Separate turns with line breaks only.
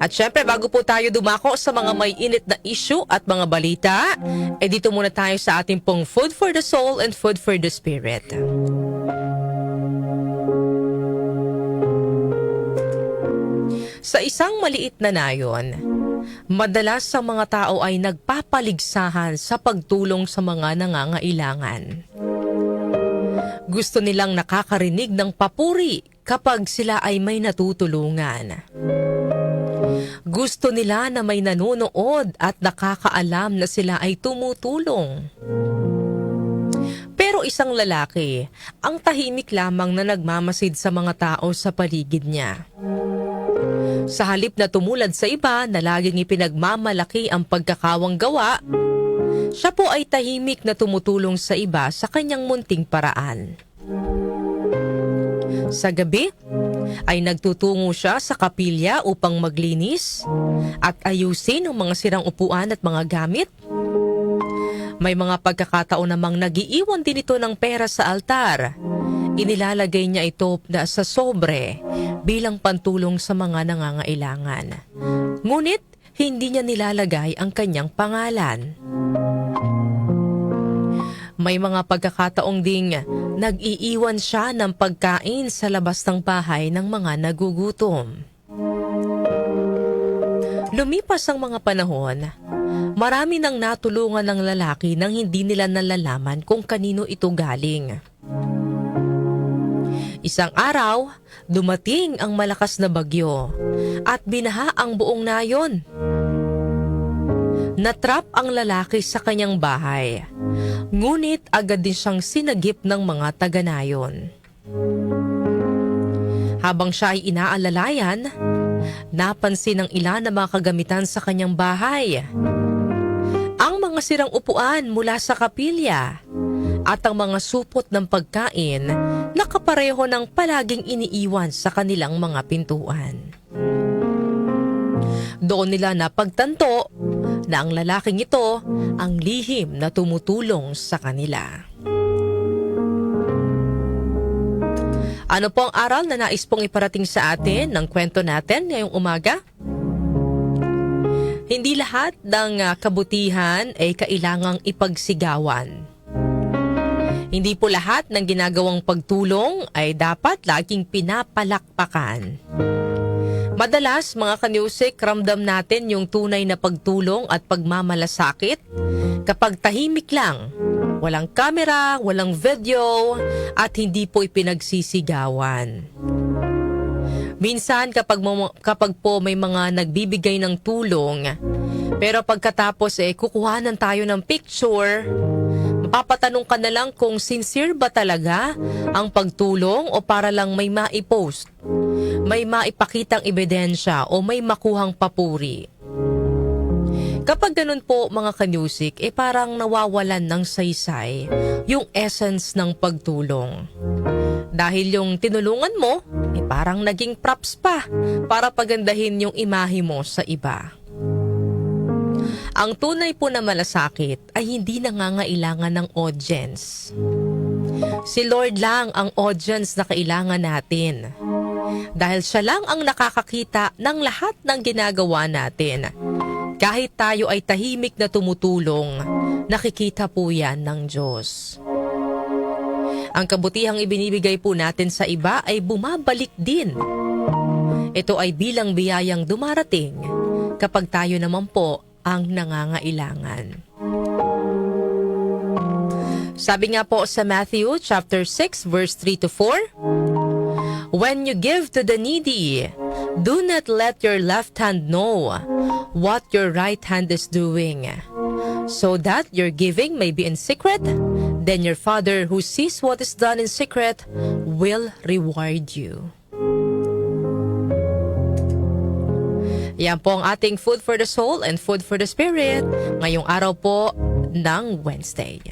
At syempre, bago po tayo dumako sa mga may init na issue at mga balita, dito muna tayo sa ating pong Food for the Soul and Food for the Spirit. Sa isang maliit na nayon, madalas ang mga tao ay nagpapaligsahan sa pagtulong sa mga nangangailangan. Gusto nilang nakakarinig ng papuri kapag sila ay may natutulungan. Gusto nila na may nanonood at nakakaalam na sila ay tumutulong. Pero isang lalaki ang tahimik lamang na nagmamasid sa mga tao sa paligid niya. Sa halip na tumulad sa iba na laging ipinagmamalaki ang pagkakawang gawa, siya po ay tahimik na tumutulong sa iba sa kanyang munting paraan. Sa gabi, ay nagtutungo siya sa kapilya upang maglinis at ayusin ang mga sirang upuan at mga gamit. May mga pagkakataon namang nagiiwan din ito ng pera sa altar. Inilalagay niya ito sa sobre bilang pantulong sa mga nangangailangan. Ngunit, hindi niya nilalagay ang kanyang pangalan. May mga pagkakataong ding nag-iiwan siya ng pagkain sa labas ng bahay ng mga nagugutom. Lumipas ang mga panahon, marami nang natulungan ng lalaki nang hindi nila nalalaman kung kanino ito galing. Isang araw, dumating ang malakas na bagyo at binaha ang buong nayon. Natrap ang lalaki sa kanyang bahay, ngunit agad din siyang sinagip ng mga taga-nayon. Habang siya ay inaalalayan, napansin ng ilan na mga kagamitan sa kanyang bahay. Ang mga sirang upuan mula sa kapilya at ang mga supot ng pagkain na kapareho ng palaging iniiwan sa kanilang mga pintuan. Doon nila napagtanto na ang lalaking ito ang lihim na tumutulong sa kanila. Ano po ang aral na nais pong iparating sa atin ng kwento natin ngayong umaga? Hindi lahat ng kabutihan ay kailangang ipagsigawan. Hindi po lahat ng ginagawang pagtulong ay dapat laging pinapalakpakan. Madalas, mga kanyusik, ramdam natin yung tunay na pagtulong at pagmamalasakit kapag tahimik lang, walang kamera, walang video, at hindi po ipinagsisigawan. Minsan, kapag po may mga nagbibigay ng tulong, pero pagkatapos kukuhanan tayo ng picture, mapapatanong ka na lang kung sincere ba talaga ang pagtulong o para lang may maipost, may maipakitang ebidensya o may makuhang papuri. Kapag ganun po mga kanyusik, parang nawawalan ng saysay yung essence ng pagtulong. Dahil yung tinulungan mo, parang naging props pa para pagandahin yung imahe mo sa iba. Ang tunay po na malasakit ay hindi nangangailangan ng audience. Si Lord lang ang audience na kailangan natin. Dahil siya lang ang nakakakita ng lahat ng ginagawa natin. Kahit tayo ay tahimik na tumutulong, nakikita po yan ng Diyos. Ang kabutihang ibinibigay po natin sa iba ay bumabalik din. Ito ay bilang biyayang dumarating kapag tayo naman po ang nangangailangan. Sabi nga po sa Matthew chapter 6 verse 3 to 4, "When you give to the needy, do not let your left hand know what your right hand is doing, so that your giving may be in secret, then your Father who sees what is done in secret will reward you." Yan po ang ating Food for the Soul and Food for the Spirit ngayong araw po ng Wednesday.